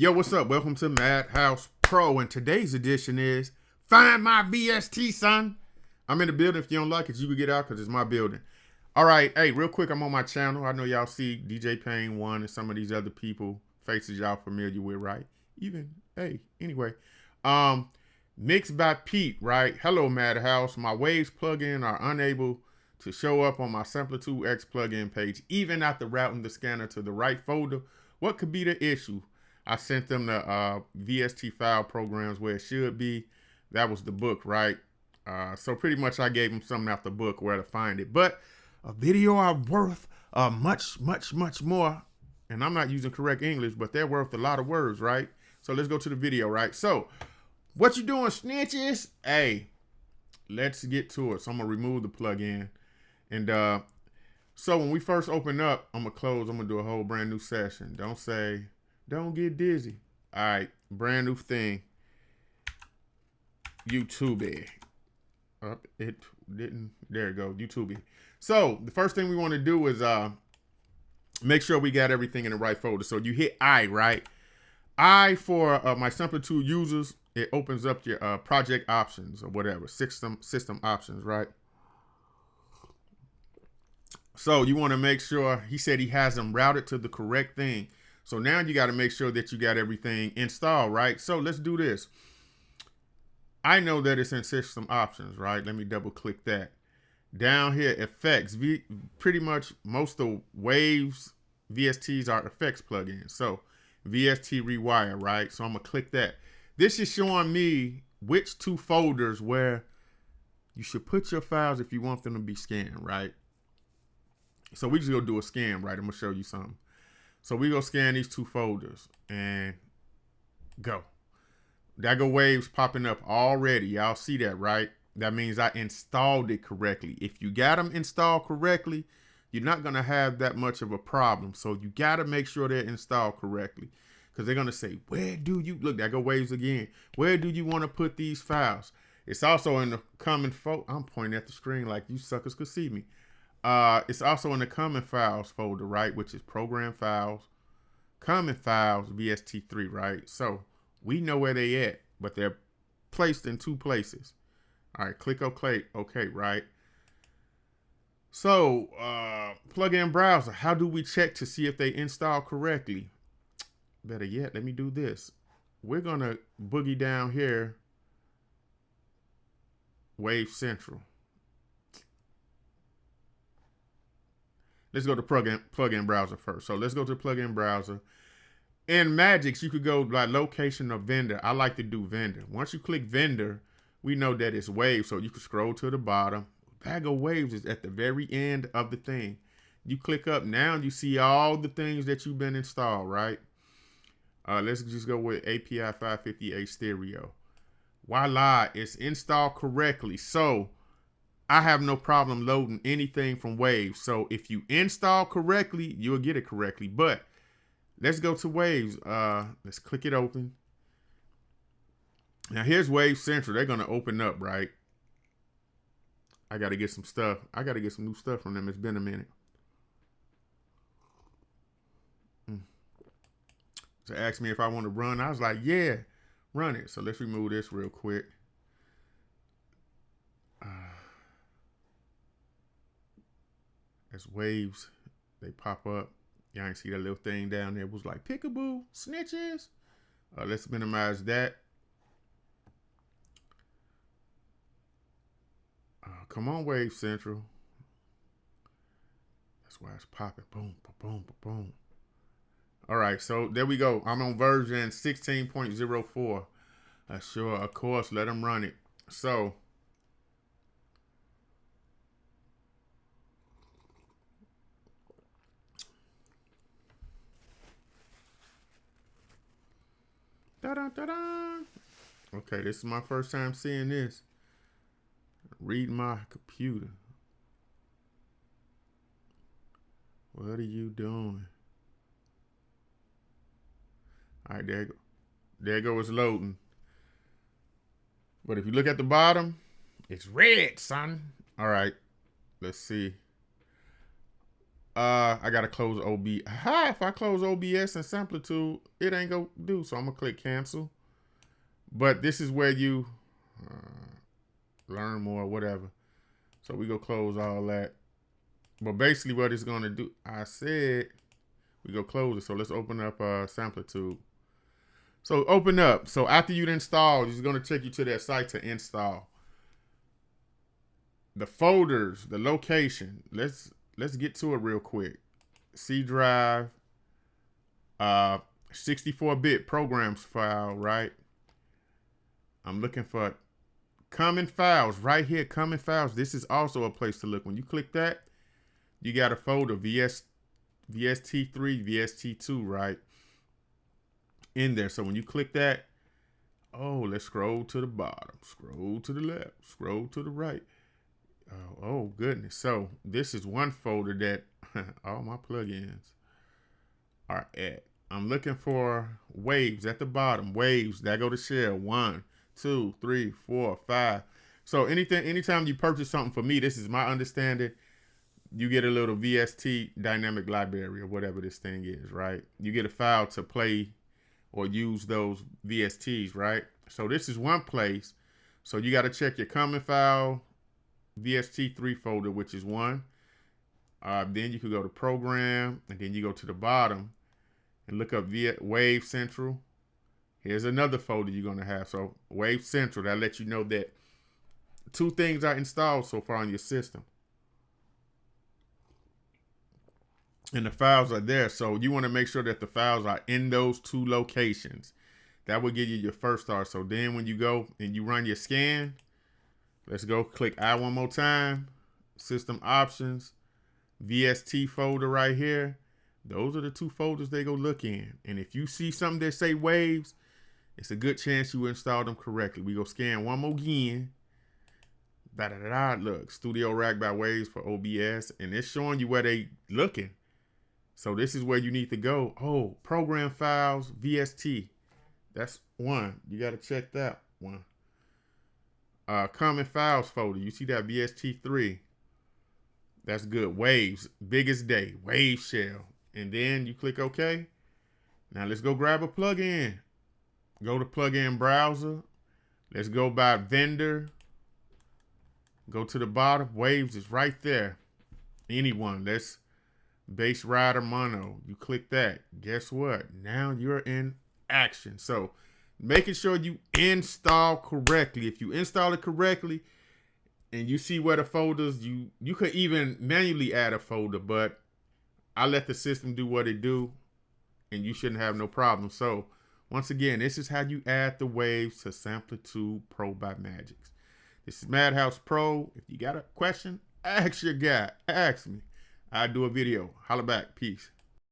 Yo, what's up? Welcome to Madhouse Pro, and today's edition is Find My VST, son. I'm in the building. If you don't like it, you can get out because it's my building. All right, hey, real quick, I'm on my channel. I know y'all see DJ Payne 1 and some of these other people, faces y'all familiar with, right? Even, hey, anyway. Mixed by Pete, right? Hello, Madhouse. My Waves plugin are unable to show up on my Samplitude X plugin page, even after routing the scanner to the right folder. What could be the issue? I sent them the VST file programs where it should be. That was the book, right? So pretty much I gave them something out the book where to find it. But a video are worth much more. And I'm not using correct English, but they're worth a lot of words, right? So let's go to the video, right? So what you doing, snitches? Hey, let's get to it. So I'm going to remove the plugin. And so when we first open up, I'm going to close. I'm going to do a whole brand new session. Don't get dizzy. All right, brand new thing. YouTube. It didn't. There it goes. YouTube. So the first thing we want to do is make sure we got everything in the right folder. So you hit I, right? I for my Samplitude users, it opens up your project options or whatever, system options, right? So you want to make sure, he said he has them routed to the correct thing. So now you got to make sure that you got everything installed, right? So let's do this. I know that it's in system options, right? Let me double click that. Down here, effects. Pretty much most of Waves VSTs are effects plugins. So VST Rewire, right? So I'm going to click that. This is showing me which two folders where you should put your files if you want them to be scanned, right? So we just go do a scan, right? I'm going to show you something. So we go scan these two folders and go. There go Waves popping up already. Y'all see that, right? That means I installed it correctly. If you got them installed correctly, you're not going to have that much of a problem. So you got to make sure they're installed correctly. Because they're going to say, where do you, look, there go Waves again. Where do you want to put these files? It's also in the common folder. I'm pointing at the screen like you suckers could see me. It's also in the common files folder, right? Which is program files, common files, VST3, right? So we know where they at, but they're placed in two places. All right, click OK, right? So plugin browser, how do we check to see if they install correctly? Better yet, let me do this. We're gonna boogie down here, Wave Central. Let's go to plugin browser first. So let's go to plugin browser. In Magix, you could go like location or vendor. I like to do vendor. Once you click vendor, we know that it's Waves. So you can scroll to the bottom. Bag of Waves is at the very end of the thing. You click up now, you see all the things that you've been installed, right? Let's just go with API 558 stereo. Voila, it's installed correctly. So I have no problem loading anything from Waves. So if you install correctly, you'll get it correctly. But let's go to Waves. Let's click it open. Now here's Wave Central. They're going to open up, right? I got to get some stuff. I got to get some new stuff from them. It's been a minute. So asked me if I want to run. I was like, yeah, run it. So let's remove this real quick. As Waves, they pop up. Y'all ain't see that little thing down there. It was like, peekaboo, snitches. Let's minimize that. Come on, Wave Central. That's why it's popping. Boom, boom, boom. All right, so there we go. I'm on version 16.04. Sure, of course, let them run it. So da-da-da-da. Okay, this is my first time seeing this. Read my computer. What are you doing? All right, there you go. There you go, it's loading. But if you look at the bottom, it's red, son. All right, let's see. I gotta close OBS. If I close OBS and Samplitude, it ain't gonna do. So I'm gonna click cancel. But this is where you learn more, whatever. So we go close all that. But basically what it's gonna do, I said we go close it. So let's open up Samplitude. So open up. So after you install, it's gonna take you to that site to install. The folders, the location. Let's get to it real quick. C drive, 64-bit programs file, right? I'm looking for common files right here, common files. This is also a place to look. When you click that, you got a folder, VST3, VST2, right? In there. So when you click that, oh, let's scroll to the bottom, scroll to the left, scroll to the right. Oh goodness. So this is one folder that all my plugins are at. I'm looking for waves at the bottom. Waves, that go to share. 1, 2, 3, 4, 5. So anytime you purchase something for me, this is my understanding, you get a little VST dynamic library or whatever this thing is, right? You get a file to play or use those VSTs, right? So this is one place. So you got to check your common file VST3 folder, which is one. Then you could go to program, and then you go to the bottom and look up Wave Central. Here's another folder you're going to have. So Wave Central, that lets you know that 2 things are installed so far on your system. And the files are there. So you want to make sure that the files are in those 2 locations. That will give you your first start. So then when you go and you run your scan, let's go click add one more time. System options, VST folder right here. Those are the 2 folders they go look in. And if you see something that say waves, it's a good chance you installed them correctly. We go scan one more again. Look, Studio Rack by Waves for OBS. And it's showing you where they looking. So this is where you need to go. Oh, program files, VST. That's one. You got to check that one. Common files folder. You see that VST3. That's good. Waves, biggest day, wave shell. And then you click OK. Now let's go grab a plugin. Go to plugin browser. Let's go by vendor. Go to the bottom. Waves is right there. Anyone. Let's Bass Rider Mono. You click that. Guess what? Now you're in action. So making sure you install correctly. If you install it correctly and you see where the folders, you could even manually add a folder, but I let the system do what it do and you shouldn't have no problem. So once again, this is how you add the waves to Samplitude Pro by Magix. This is Madhouse Pro. If you got a question, ask your guy. Ask me. I'll do a video. Holla back. Peace.